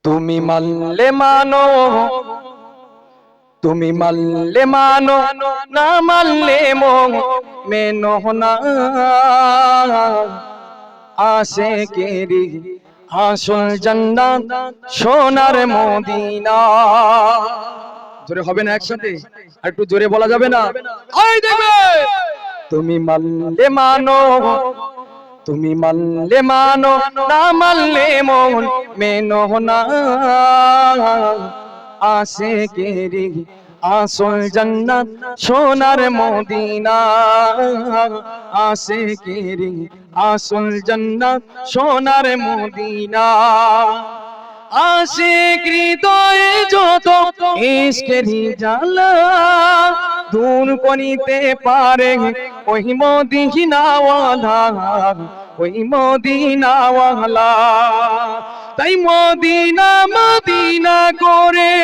তুমি মানলে মানো, তুমি মানলে মানো, না মানলে মেনো না। আশিকেরি আসল জান্নাত সোনার মদিনা। জোরে হবে না একসাথে? আর একটু জোরে বলা যাবে না? ওই দেখবে, তুমি মানলে মানো, তুমি মানলে মানো, না মানলে মেনো না। আশিকেরি আসল জান্নাত সোনার মদিনা। আশিকেরি আসল জান্নাত সোনার মদিনা। আশিক হৃদয়ে যত ইশকেরি জ্বালা দূর করিতে পারে ওই মদিনাওয়ালা, ওই মদিনাওয়ালা। তাই মদিনা মদিনা করে,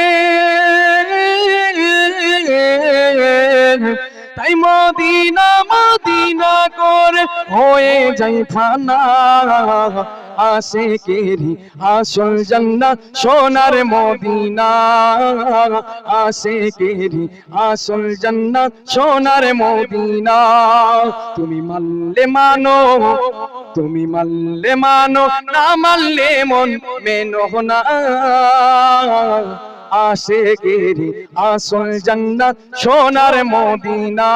তাই মদিনা মদিনা করে হয়ে যাই ফানা। আশিকেরি আসল জান্নাত সোনার মদিনা। আশিকেরি আসল জান্নাত সোনার মদিনা। তুমি মানলে মানো, তুমি মানলে মানো, না মানলে মেনো না। আশিকেরি আসল জান্নাত সোনার মদিনা।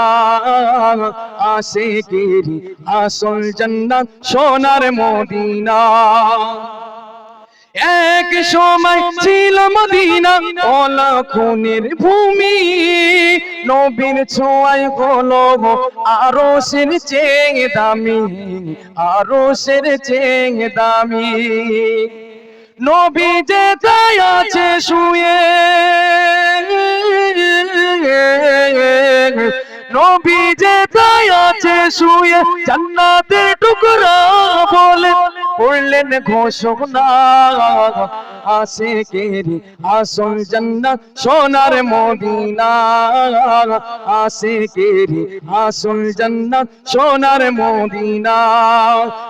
আশিকেরি আসল জান্নাত সোনার মদিনা। এক সময় ছিল মদিনা অলক্ষণের ভূমি, নবীর ছোঁয়ায় হলো আরশের চেয়ে দামি, আরশের চেয়ে দামি। নবী যেথায় আছে শুয়ে, নবী যেথায় আছে শুয়ে জান্নাতের টুকরা বলে পড়লেন ঘোষণা। আশিকেরি আসল জান্নাত সোনার মদিনা। আশিকেরি আসল জান্নাত সোনার মদিনা।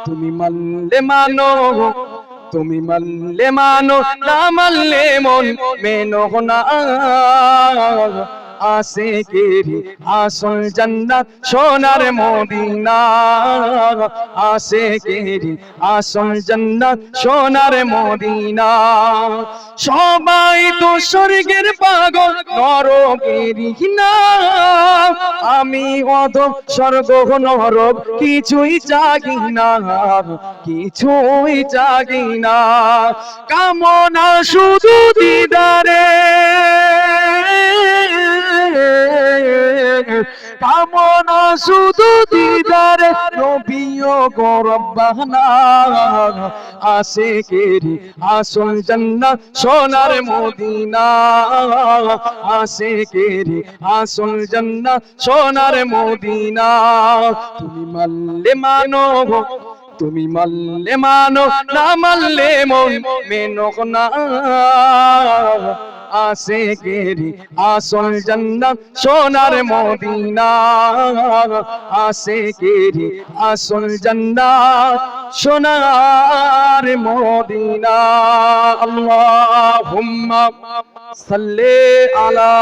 তুমি মানলে মানো, তুমি মানলে মানো, না মানলে মেনো না। আশিকেরি আসল জান্নাত সোনার মদিনা। আশিকেরি আসল জান্নাত সোনার মদিনা। সবাই তো স্বর্গের পাগল নরকেরই না, আমি অধম স্বর্গ নরক কিছুই জাগি না, কিছুই জাগি না। কামনা শুধু দিদারে, কামনা শুধু দিদারে নবী গো রব্বানা। আশিকেরি আসল জান্নাত সোনার মদিনা। আশিকেরি আসল জান্নাত সোনার মদিনা। তুমি মানলে মানো, তুমি মানলে মানো, না মানলে মেনো না। আশিকেরি আসল জান্নাত সোনার মদিনা। আশিকেরি আসল জান্নাত সোনার মদিনা। আল্লাহুম্মা সাল্লি আলা